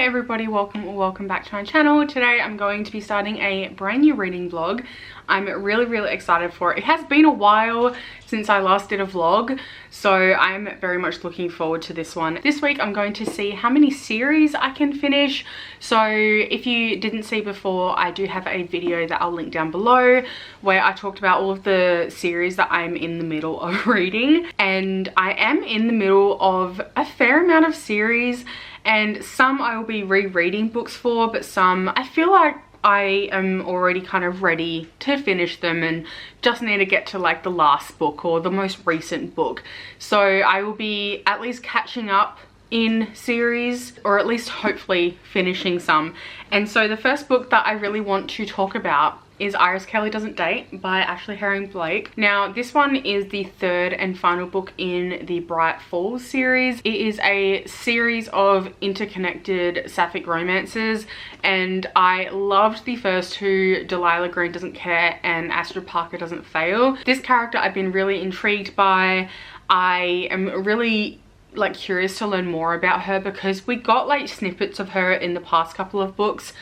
everybody, welcome back to my channel. Today I'm going to be starting a brand new reading vlog. I'm really excited for it. It has been a while since I last did a vlog, so I'm very much looking forward to this one. This week I'm going to see how many series I can finish. So if you didn't see before, I do have a video that I'll link down below where I talked about all of the series that I'm in the middle of reading, and I am in the middle of a fair amount of series, and some I will be rereading books for, but some I feel like I am already kind of ready to finish them and just need to get to like the last book or the most recent book. So I will be at least catching up in series, or at least hopefully finishing some. And so the first book that I really want to talk about is Iris Kelly Doesn't Date by Ashley Herring Blake. Now this one is the third and final book in the Bright Falls series. It is a series of interconnected sapphic romances, and I loved the first two, Delilah Green Doesn't Care and Astrid Parker Doesn't Fail. This character I've been really intrigued by. I am really like curious to learn more about her because we got like snippets of her in the past couple of books,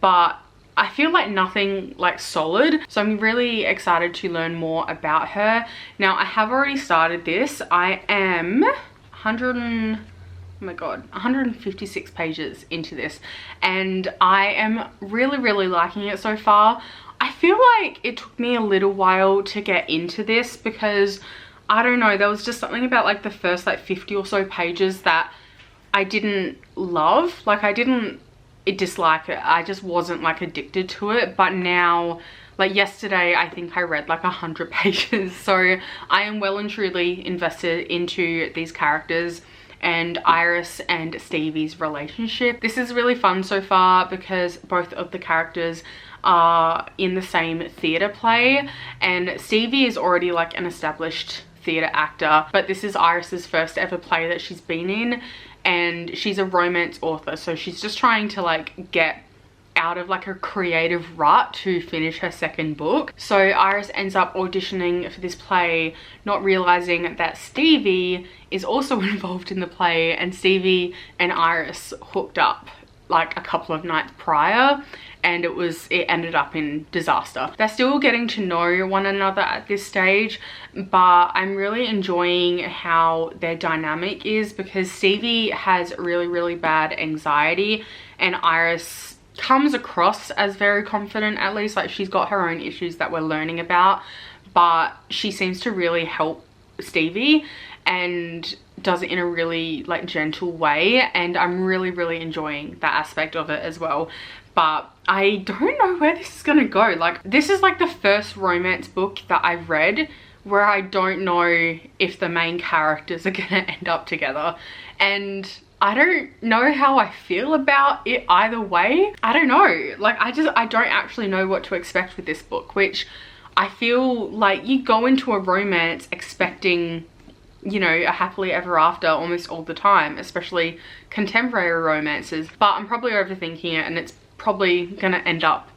but I feel like nothing like solid. So I'm really excited to learn more about her. Now I have already started this. I am 156 pages into this, and I am really liking it so far. I feel like it took me a little while to get into this because I don't know, there was just something about like the first like 50 or so pages that I didn't love. Like I didn't dislike it, I just wasn't like addicted to it. But now, like yesterday, I think I read like 100 pages. So I am well and truly invested into these characters and Iris and Stevie's relationship. This is really fun so far because both of the characters are in the same theatre play, and Stevie is already like an established theatre actor, but this is Iris's first ever play that she's been in, and she's a romance author, so she's just trying to like get out of like a creative rut to finish her second book. So Iris ends up auditioning for this play, not realizing that Stevie is also involved in the play, and Stevie and Iris hooked up like a couple of nights prior, and it ended up in disaster. They're still getting to know one another at this stage, but I'm really enjoying how their dynamic is because Stevie has really bad anxiety, and Iris comes across as very confident, at least. Like she's got her own issues that we're learning about, but she seems to really help Stevie and does it in a really like gentle way, and I'm really enjoying that aspect of it as well. But I don't know where this is gonna go. Like this is like the first romance book that I've read where I don't know if the main characters are gonna end up together, and I don't know how I feel about it either way. I don't know, like I don't actually know what to expect with this book, which I feel like you go into a romance expecting, you know, a happily ever after almost all the time, especially contemporary romances. But I'm probably overthinking it, and it's probably gonna end up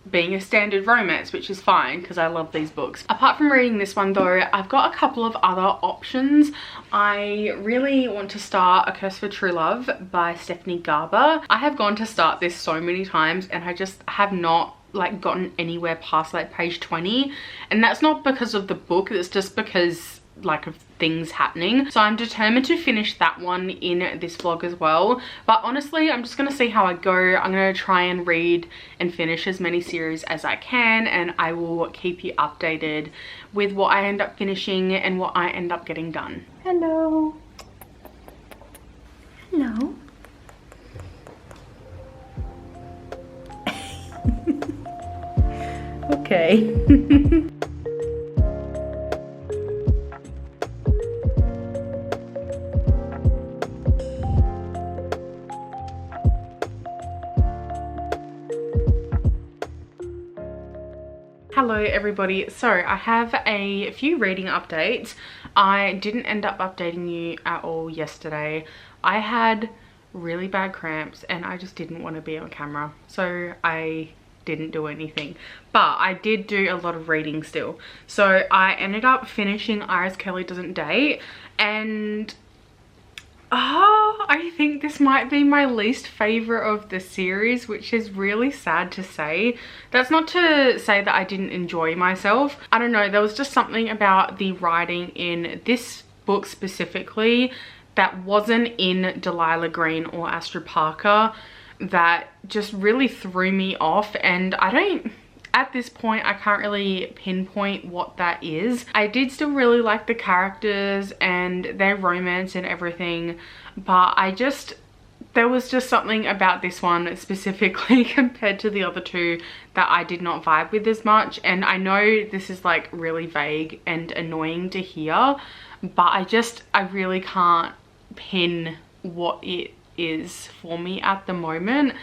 being a standard romance, which is fine because I love these books. Apart from reading this one though, I've got a couple of other options. I really want to start A Curse for True Love by Stephanie Garber. I have gone to start this so many times and I just have not like gotten anywhere past like page 20, and that's not because of the book, it's just because like of things happening. So I'm determined to finish that one in this vlog as well. But honestly, I'm just gonna see how I go. I'm gonna try and read and finish as many series as I can, and I will keep you updated with what I end up finishing and what I end up getting done. Hello. Hello. Okay. Hello everybody, so I have a few reading updates. I didn't end up updating you at all yesterday. I had really bad cramps and I just didn't want to be on camera, so I didn't do anything, but I did do a lot of reading still. So I ended up finishing Iris Kelly Doesn't Date, and I think this might be my least favorite of the series, which is really sad to say. That's not to say that I didn't enjoy myself. I don't know, there was just something about the writing in this book specifically that wasn't in Delilah Green or Astrid Parker that just really threw me off, and at this point I can't really pinpoint what that is. I did still really like the characters and their romance and everything, but there was just something about this one specifically compared to the other two that I did not vibe with as much. And I know this is like really vague and annoying to hear, but I really can't pin what it is for me at the moment.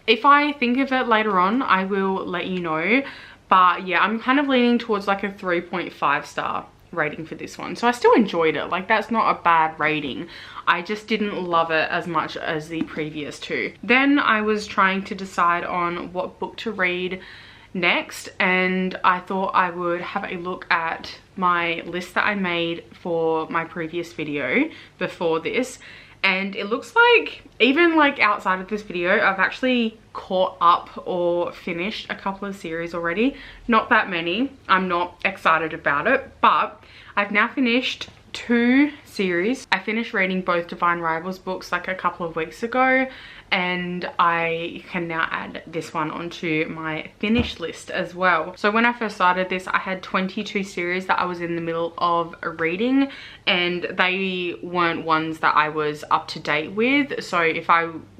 If I think of it later on, I will let you know. But yeah, I'm kind of leaning towards like a 3.5 star rating for this one. So I still enjoyed it. Like, that's not a bad rating. I just didn't love it as much as the previous two. Then I was trying to decide on what book to read next, and I thought I would have a look at my list that I made for my previous video before this. And it looks like, even like outside of this video, I've actually caught up or finished a couple of series already. Not that many. I'm not excited about it, but I've now finished 2 series. I finished reading both Divine Rivals books like a couple of weeks ago, and I can now add this one onto my finish list as well. So when I first started this, I had 22 series that I was in the middle of reading, and they weren't ones that I was up to date with. So if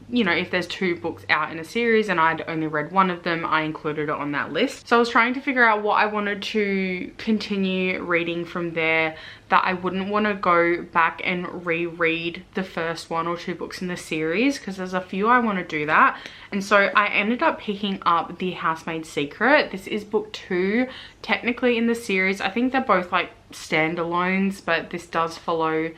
if there's 2 books out in a series and I'd only read one of them, I included it on that list. So I was trying to figure out what I wanted to continue reading from there, that I wouldn't want to go back and reread the first 1 or 2 books in the series, because there's a few I want to do that. And so I ended up picking up The Housemaid's Secret. This is book 2 technically in the series. I think they're both like standalones, but this does follow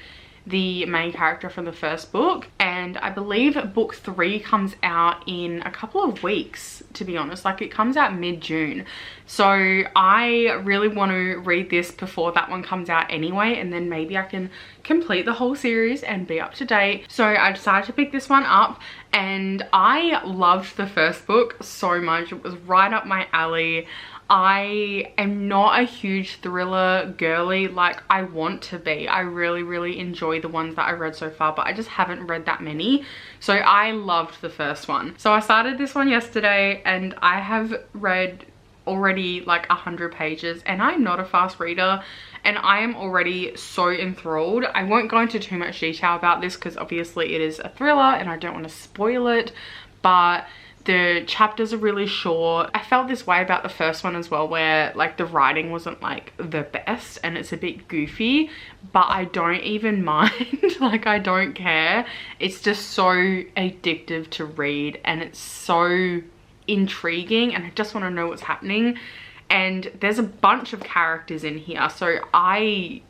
the main character from the first book, and I believe book 3 comes out in a couple of weeks, to be honest. Like, it comes out mid-June, so I really want to read this before that one comes out anyway, and then maybe I can complete the whole series and be up to date. So I decided to pick this one up, and I loved the first book so much. It was right up my alley. I am not a huge thriller girly like I want to be. I really enjoy the ones that I read so far, but I just haven't read that many. So I loved the first one. So I started this one yesterday, and I have read already like 100 pages, and I'm not a fast reader, and I am already so enthralled. I won't go into too much detail about this because obviously it is a thriller and I don't want to spoil it, but the chapters are really short. I felt this way about the first one as well, where like the writing wasn't like the best and it's a bit goofy, but I don't even mind. Like, I don't care. It's just so addictive to read, and it's so intriguing, and I just want to know what's happening. And there's a bunch of characters in here, so I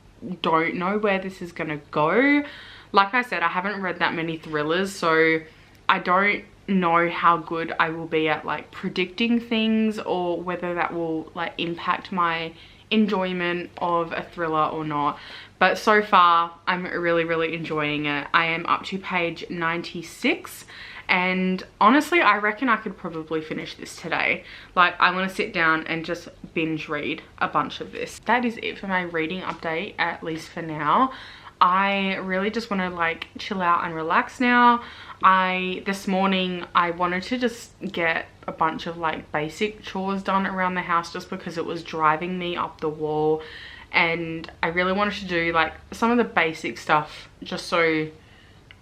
don't know where this is gonna go. Like I said, I haven't read that many thrillers, so I don't know how good I will be at like predicting things, or whether that will like impact my enjoyment of a thriller or not. But so far I'm really enjoying it. I am up to page 96, and honestly I reckon I could probably finish this today. Like, I want to sit down and just binge read a bunch of this. That is it for my reading update, at least for now. I really just want to like chill out and relax now. This morning I wanted to just get a bunch of like basic chores done around the house, just because it was driving me up the wall, and I really wanted to do like some of the basic stuff just so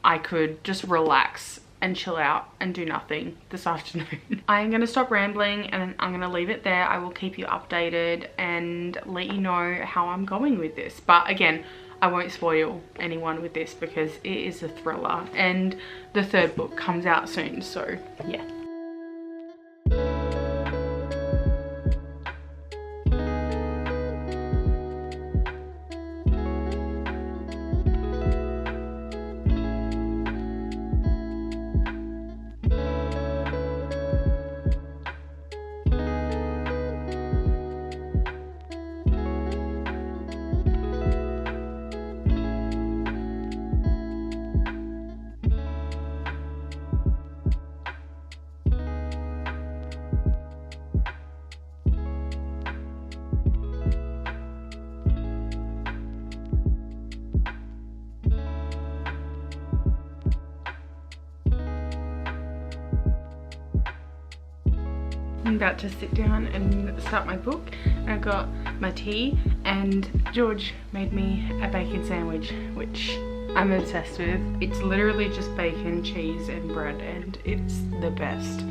I could just relax and chill out and do nothing this afternoon. I am going to stop rambling and I'm going to leave it there. I will keep you updated and let you know how I'm going with this. But again, I won't spoil anyone with this because it is a thriller, and the 3rd book comes out soon, so yeah. I'm about to sit down and start my book. And I got my tea, and George made me a bacon sandwich, which I'm obsessed with. It's literally just bacon, cheese and bread, and it's the best.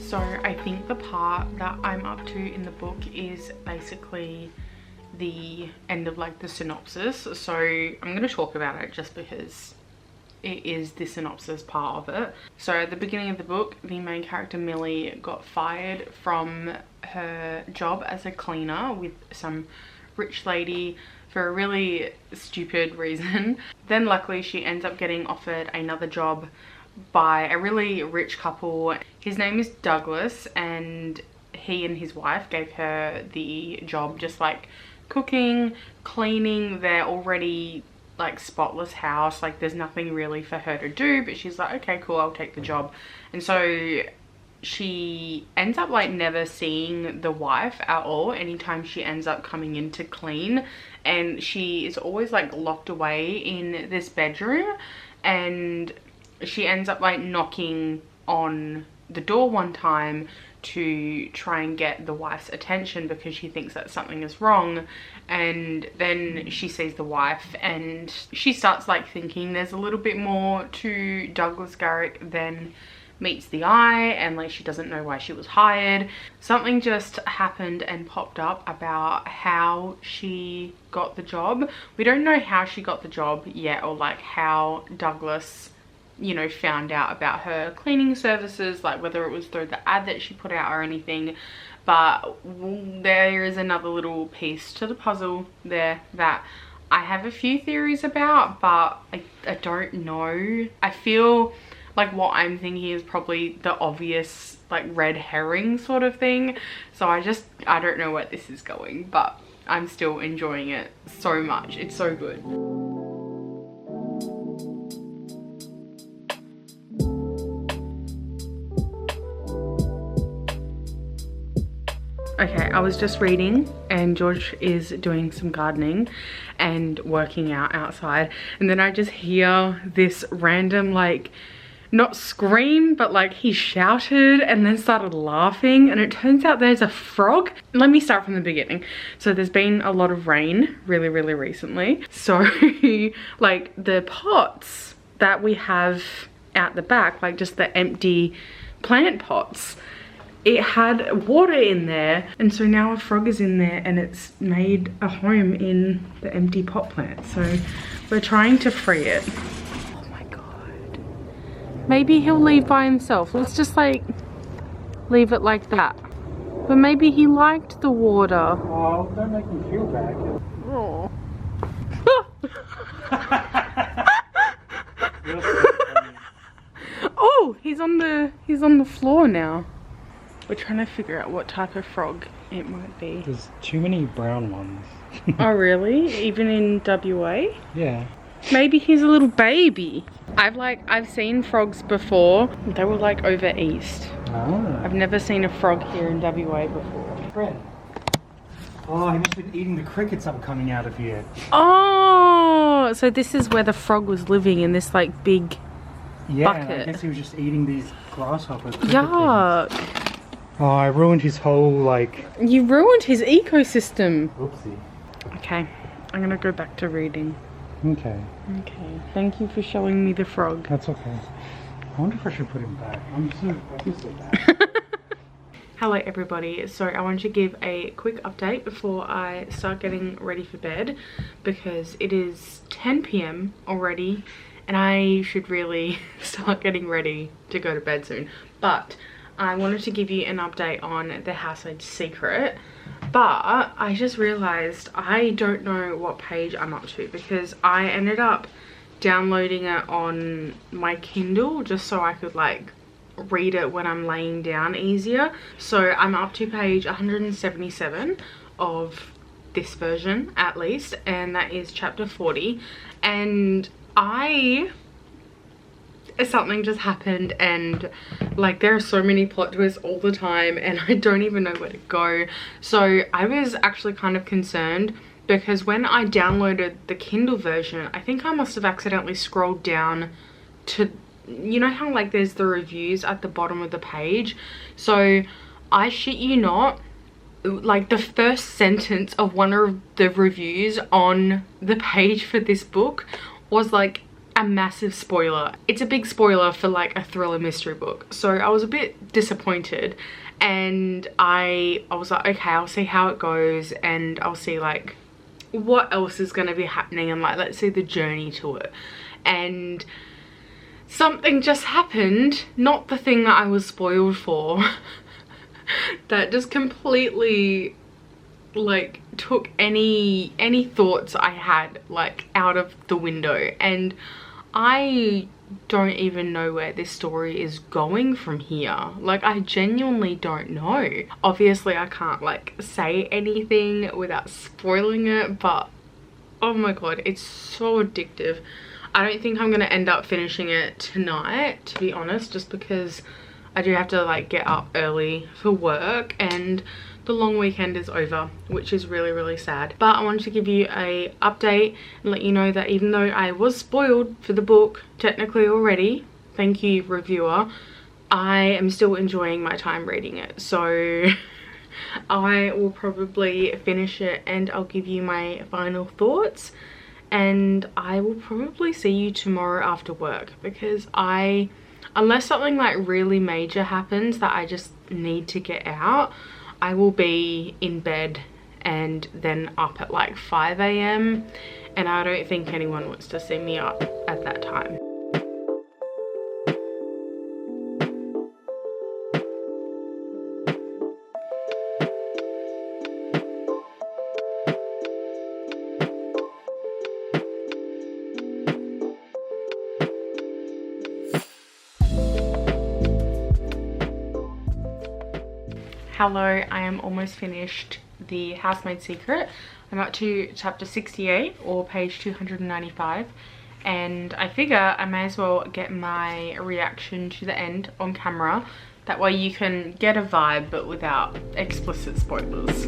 So I think the part that I'm up to in the book is basically the end of like the synopsis. So I'm going to talk about it just because it is the synopsis part of it. So at the beginning of the book, the main character Millie got fired from her job as a cleaner with some rich lady for a really stupid reason. Then luckily she ends up getting offered another job by a really rich couple. His name is Douglas, and he and his wife gave her the job, just like cooking, cleaning their already like spotless house. Like there's nothing really for her to do, but she's like, okay, cool, I'll take the job. And so she ends up like never seeing the wife at all anytime she ends up coming in to clean, and she is always like locked away in this bedroom. And she ends up like knocking on the door one time to try and get the wife's attention because she thinks that something is wrong. And then she sees the wife and she starts like thinking there's a little bit more to Douglas Garrick than meets the eye, and like she doesn't know why she was hired. Something just happened and popped up about how she got the job. We don't know how she got the job yet, or like how Douglas, you know, found out about her cleaning services, like whether it was through the ad that she put out or anything. But there is another little piece to the puzzle there that I have a few theories about, but I don't know. I feel like what I'm thinking is probably the obvious like red herring sort of thing. So I don't know where this is going, but I'm still enjoying it so much. It's so good. Okay, I was just reading and George is doing some gardening and working out outside, and then I just hear this random like, not scream, but like he shouted and then started laughing, and it turns out there's a frog. Let me start from the beginning. So there's been a lot of rain really recently. So like the pots that we have out the back, like just the empty plant pots, it had water in there, and so now a frog is in there and it's made a home in the empty pot plant. So we're trying to free it. Oh my god. Maybe he'll leave by himself. Let's just like leave it like that. But maybe he liked the water. Oh, don't make me feel bad. Oh. Oh, he's on the floor now. We're trying to figure out what type of frog it might be. There's too many brown ones. Oh really? Even in WA? Yeah. Maybe he's a little baby. I've seen frogs before. They were like over east. Oh. I've never seen a frog here in WA before. Fred. Oh, he must have been eating the crickets that were coming out of here. Oh, so this is where the frog was living, in this like big bucket. I guess he was just eating these grasshoppers. Yuck. Things. Oh, I ruined his whole like... You ruined his ecosystem. Oopsie. Okay, I'm gonna go back to reading. Okay. Okay, thank you for showing me the frog. That's okay. I wonder if I should put him back. I feel so bad. Hello everybody, so I wanted to give a quick update before I start getting ready for bed, because it is 10 PM already and I should really start getting ready to go to bed soon. But I wanted to give you an update on the Housemaid secret, but I just realized I don't know what page I'm up to, because I ended up downloading it on my Kindle just so I could like read it when I'm laying down easier. So I'm up to page 177 of this version at least, and that is chapter 40, and I something just happened, and like there are so many plot twists all the time and I don't even know where to go. So I was actually kind of concerned because when I downloaded the Kindle version, I think I must have accidentally scrolled down to, you know how like there's the reviews at the bottom of the page. So I shit you not, like the first sentence of one of the reviews on the page for this book was like a massive spoiler. It's a big spoiler for like a thriller mystery book. So I was a bit disappointed, and I was like, okay, I'll see how it goes and I'll see like what else is going to be happening, and like let's see the journey to it. And something just happened, not the thing that I was spoiled for, that just completely like took any thoughts I had like out of the window. And I don't even know where this story is going from here. Like I genuinely don't know. Obviously I can't like say anything without spoiling it, but oh my god, it's so addictive. I don't think I'm gonna end up finishing it tonight, to be honest, just because I do have to like get up early for work and the long weekend is over, which is really sad. But I wanted to give you a update and let you know that even though I was spoiled for the book technically already, thank you reviewer, I am still enjoying my time reading it. So I will probably finish it and I'll give you my final thoughts, and I will probably see you tomorrow after work, because unless something like really major happens that I just need to get out, I will be in bed and then up at like 5 AM, and I don't think anyone wants to see me up at that time. Hello, I am almost finished the Housemaid Secret. I'm up to chapter 68 or page 295, and I figure I may as well get my reaction to the end on camera. That way you can get a vibe but without explicit spoilers.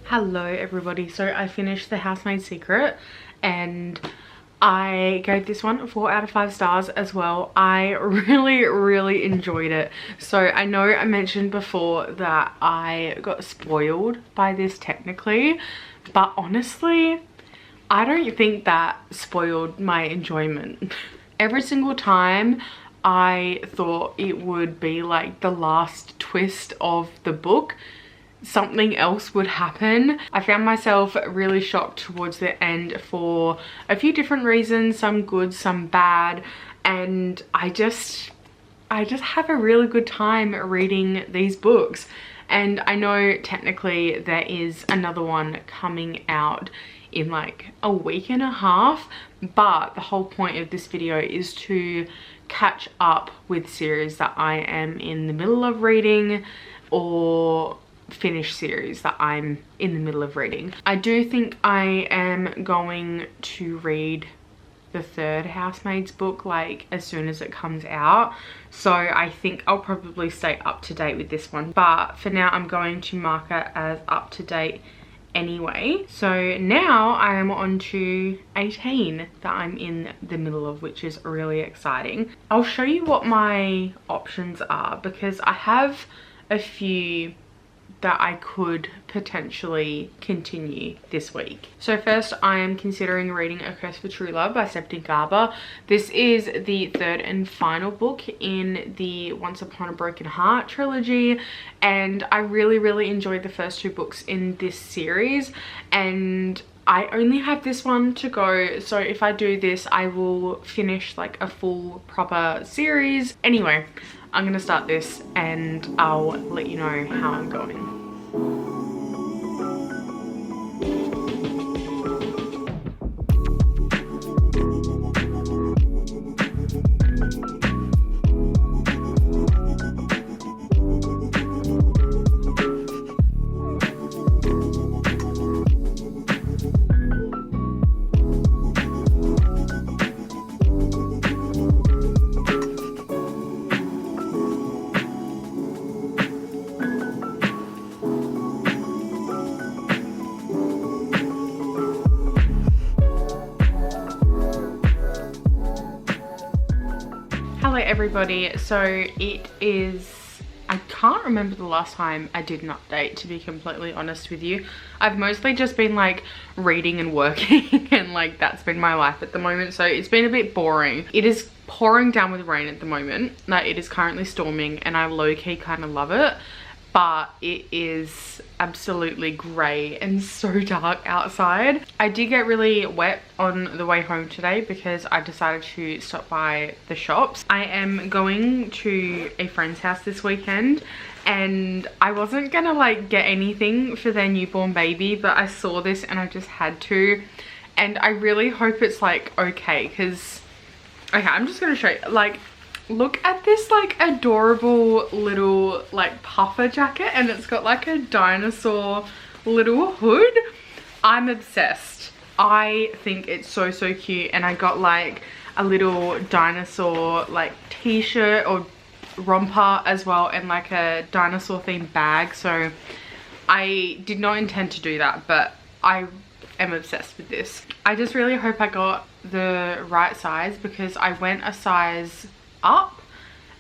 Hello everybody, so I finished the Housemaid Secret and I gave this one 4 out of 5 stars as well. I really enjoyed it. So I know I mentioned before that I got spoiled by this technically, but honestly I don't think that spoiled my enjoyment. Every single time I thought it would be like the last twist of the book, something else would happen. I found myself really shocked towards the end for a few different reasons, some good, some bad, and I just have a really good time reading these books. And I know technically there is another one coming out in like a week and a half, but the whole point of this video is to catch up with series that I am in the middle of reading or finish series that I'm in the middle of reading. I do think I am going to read the 3rd Housemaid's book like as soon as it comes out, so I think I'll probably stay up to date with this one, but for now I'm going to mark it as up to date anyway. So now I am on to 18 that I'm in the middle of, which is really exciting. I'll show you what my options are because I have a few that I could potentially continue this week. So first, I am considering reading A Curse for True Love by Stephanie Garber. This is the third and final book in the Once Upon a Broken Heart trilogy, and I really enjoyed the first two books in this series, and I only have this one to go, so if I do this I will finish like a full proper series. Anyway, I'm gonna start this and I'll let you know how I'm going. Hello everybody, so it is, I can't remember the last time I did an update, to be completely honest with you. I've mostly just been like reading and working and like that's been my life at the moment, so it's been a bit boring. It is pouring down with rain at the moment. Like, it is currently storming and I low-key kind of love it, but it is absolutely grey and so dark outside. I did get really wet on the way home today because I decided to stop by the shops. I am going to a friend's house this weekend and I wasn't gonna like get anything for their newborn baby, but I saw this and I just had to, and I really hope it's like okay, because okay, I'm just gonna show you, like, look at this like adorable little like puffer jacket, and it's got like a dinosaur little hood. I'm obsessed. I think it's so cute, and I got like a little dinosaur like t-shirt or romper as well, and like a dinosaur themed bag. So I did not intend to do that, but I am obsessed with this. I just really hope I got the right size because I went a size up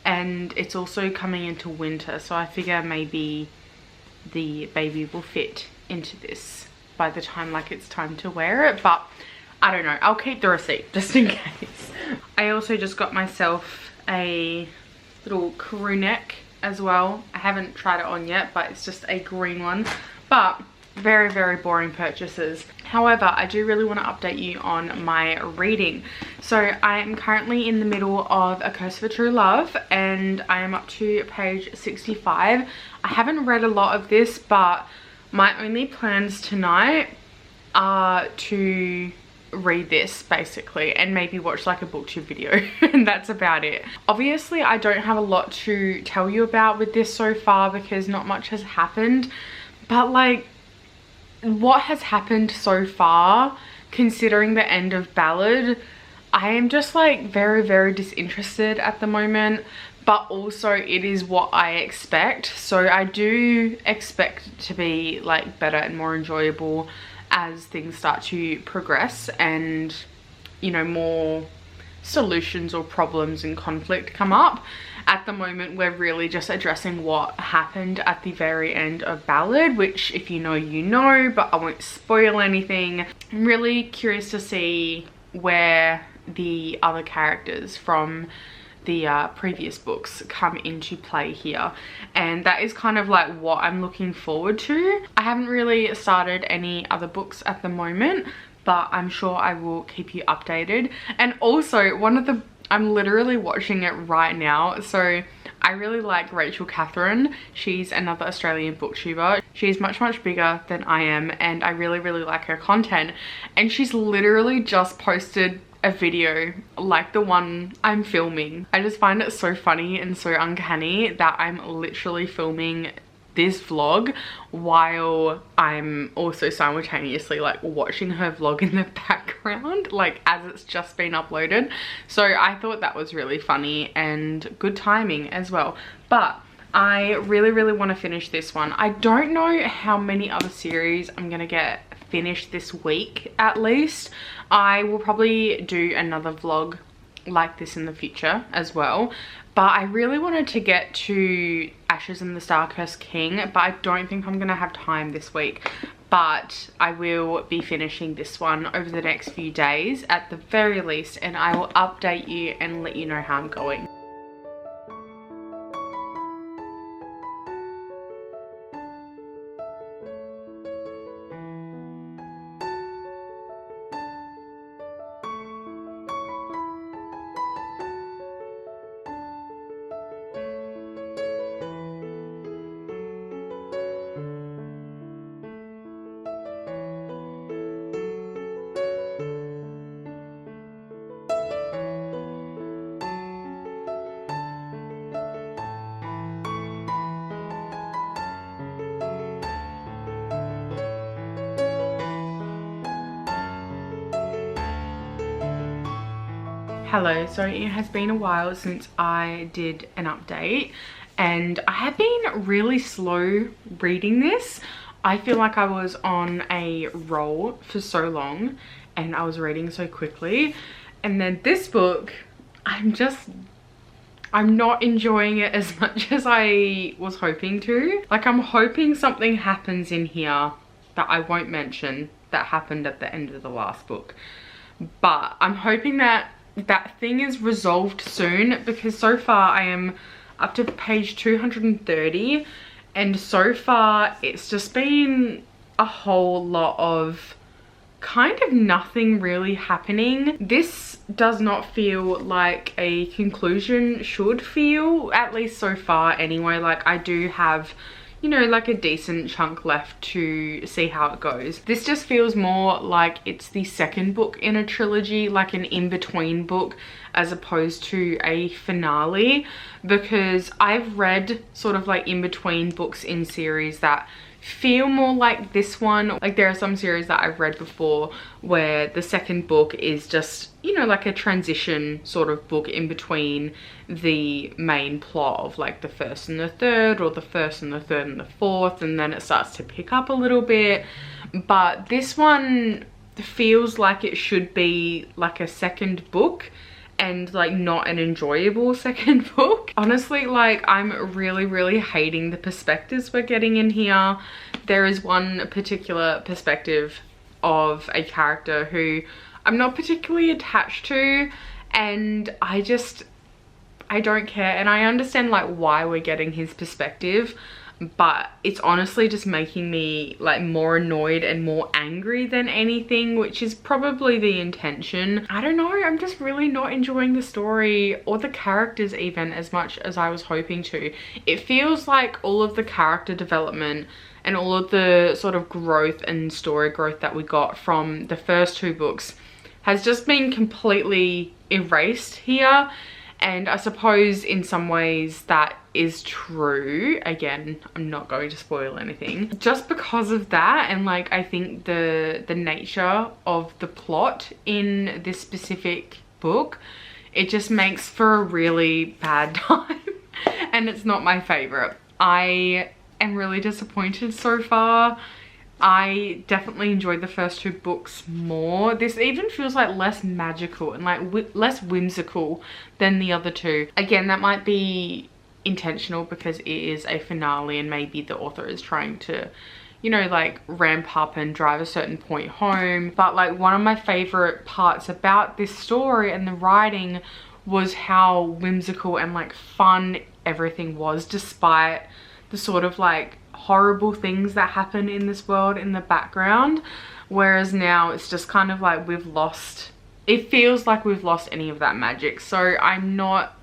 and it's also coming into winter, so I figure maybe the baby will fit into this by the time like it's time to wear it, but I don't know. I'll keep the receipt just in case. I also just got myself a little crew neck as well. I haven't tried it on yet, but it's just a green one, but very boring purchases. However, I do really want to update you on my reading. So I am currently in the middle of A Curse for True Love and I am up to page 65. I haven't read a lot of this, but my only plans tonight are to read this basically and maybe watch like a booktube video and that's about it. Obviously I don't have a lot to tell you about with this so far because not much has happened, but like what has happened so far, considering the end of Ballad, I am just like very disinterested at the moment, but also it is what I expect. So I do expect it to be like better and more enjoyable as things start to progress and, you know, more solutions or problems and conflict come up. At the moment we're really just addressing what happened at the very end of Ballad, which if you know you know, but I won't spoil anything. I'm really curious to see where the other characters from the previous books come into play here, and that is kind of like what I'm looking forward to. I haven't really started any other books at the moment, but I'm sure I will keep you updated. And also I'm literally watching it right now. So I really like Rachel Catherine. She's another Australian booktuber. She's much bigger than I am and I really like her content. And she's literally just posted a video like the one I'm filming. I just find it so funny and so uncanny that I'm literally filming this vlog while I'm also simultaneously like watching her vlog in the background, like as it's just been uploaded. So I thought that was really funny and good timing as well. But I really want to finish this one. I don't know how many other series I'm gonna get finished this week. At least I will probably do another vlog like this in the future as well. But I really wanted to get to Ashes and the Star-Cursed King, but I don't think I'm gonna have time this week. But I will be finishing this one over the next few days at the very least, and I will update you and let you know how I'm going. Hello, so it has been a while since I did an update and I have been really slow reading this. I feel like I was on a roll for so long and I was reading so quickly, and then this book, I'm not enjoying it as much as I was hoping to. Like, I'm hoping something happens in here that I won't mention that happened at the end of the last book, but I'm hoping that that thing is resolved soon, because so far I am up to page 230 and so far it's just been a whole lot of kind of nothing really happening. This does not feel like a conclusion should feel, at least so far anyway. Like, I do have, you know, like a decent chunk left to see how it goes. This just feels more like it's the second book in a trilogy, like an in-between book, as opposed to a finale, because I've read sort of like in-between books in series that feel more like this one. Like, there are some series that I've read before where the second book is just, you know, like a transition sort of book in between the main plot of like the first and the third, or the first and the third and the fourth, and then it starts to pick up a little bit. But this one feels like it should be like a second book, and like not an enjoyable second book. Honestly, like, I'm really hating the perspectives we're getting in here. There is one particular perspective of a character who I'm not particularly attached to, and I don't care. And I understand like why we're getting his perspective, but it's honestly just making me like more annoyed and more angry than anything, which is probably the intention. I don't know, I'm just really not enjoying the story or the characters even as much as I was hoping to. It feels like all of the character development and all of the sort of growth and story growth that we got from the first two books has just been completely erased here. And I suppose in some ways that is true. Again, I'm not going to spoil anything. Just because of that, and like, I think the nature of the plot in this specific book, it just makes for a really bad time. And it's not my favorite. I am really disappointed so far. I definitely enjoyed the first two books more. This even feels like less magical and like less whimsical than the other two. Again, that might be intentional because it is a finale and maybe the author is trying to, you know, like ramp up and drive a certain point home. But like, one of my favorite parts about this story and the writing was how whimsical and like fun everything was, despite the sort of like horrible things that happen in this world in the background. Whereas now it's just kind of like it feels like we've lost any of that magic. So I'm not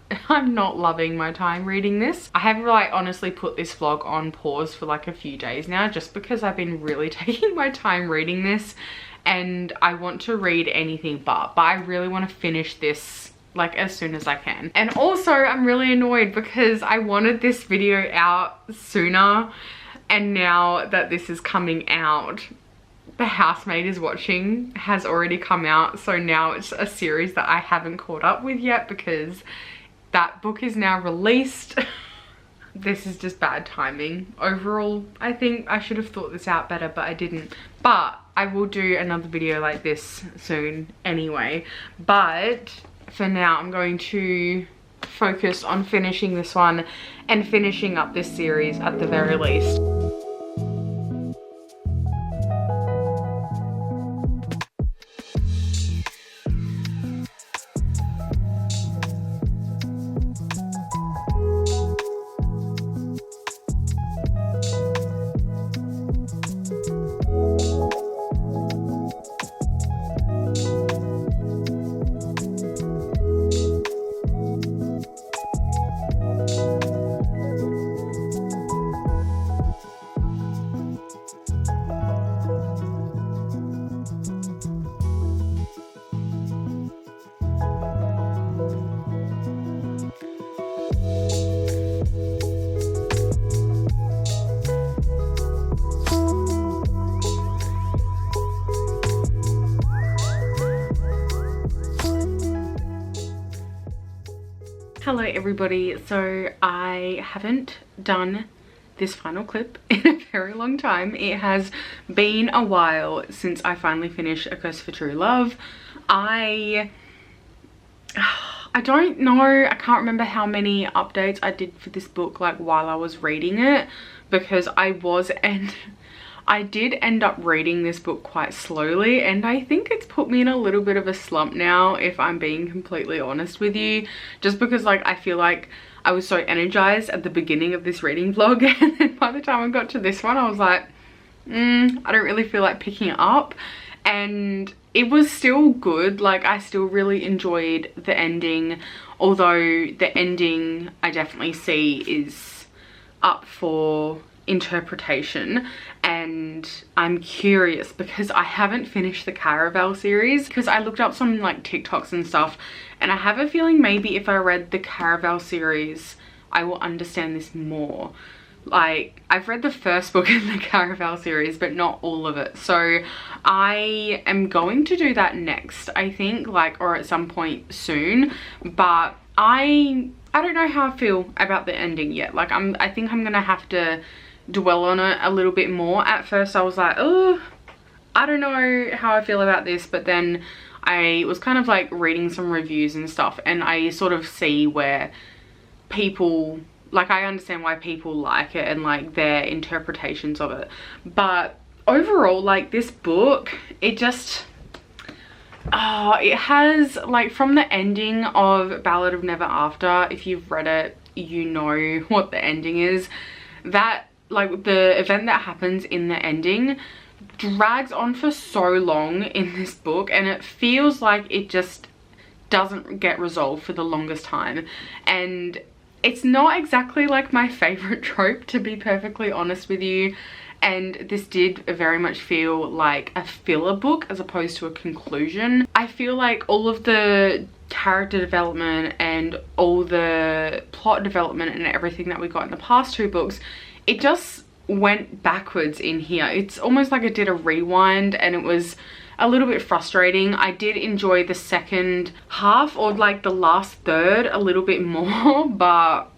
loving my time reading this. I have like honestly put this vlog on pause for like a few days now, just because I've been really taking my time reading this and I want to read anything but I really want to finish this like as soon as I can. And also I'm really annoyed because I wanted this video out sooner, and now that this is coming out, The Housemaid is Watching has already come out, so now it's a series that I haven't caught up with yet because that book is now released. This is just bad timing. Overall, I think I should have thought this out better, but I didn't. But I will do another video like this soon anyway. But for now I'm going to focus on finishing this one and finishing up this series at the very least. Hello everybody, so I haven't done this final clip in a very long time. It has been a while since I finally finished A Quest for True Love. I don't know, I can't remember how many updates I did for this book like while I was reading it, because I did end up reading this book quite slowly, and I think it's put me in a little bit of a slump now, if I'm being completely honest with you, just because like I feel like I was so energized at the beginning of this reading vlog, and then by the time I got to this one I was like, I don't really feel like picking it up. And it was still good, like I still really enjoyed the ending, although the ending I definitely see is up for interpretation. And I'm curious because I haven't finished the Caraval series, because I looked up some like TikToks and stuff, and I have a feeling maybe if I read the Caraval series I will understand this more. Like I've read the first book in the Caraval series but not all of it, so I am going to do that next, I think, like, or at some point soon. But I don't know how I feel about the ending yet. Like I think I'm gonna have to dwell on it a little bit more. At first I was like, oh, I don't know how I feel about this, but then I was kind of like reading some reviews and stuff, and I sort of see where people, like, I understand why people like it and like their interpretations of it. But overall, like, this book, it just it has, like, from the ending of Ballad of Never After, if you've read it you know what the ending is. That, like, the event that happens in the ending drags on for so long in this book, and it feels like it just doesn't get resolved for the longest time. And it's not exactly like my favorite trope, to be perfectly honest with you, and this did very much feel like a filler book as opposed to a conclusion. I feel like all of the character development and all the plot development and everything that we got in the past two books, it just went backwards in here. It's almost like it did a rewind, and it was a little bit frustrating. I did enjoy the second half, or like the last third, a little bit more, but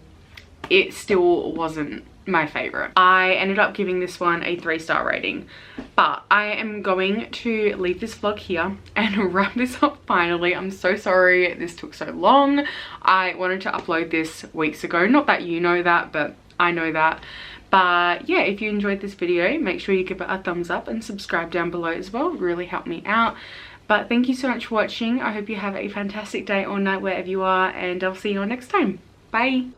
it still wasn't my favorite. I ended up giving this one a 3-star rating, but I am going to leave this vlog here and wrap this up finally. I'm so sorry this took so long. I wanted to upload this weeks ago, not that you know that, but I know that. But yeah, if you enjoyed this video, make sure you give it a thumbs up and subscribe down below as well. It really helped me out. But thank you so much for watching. I hope you have a fantastic day or night wherever you are, and I'll see you all next time. Bye.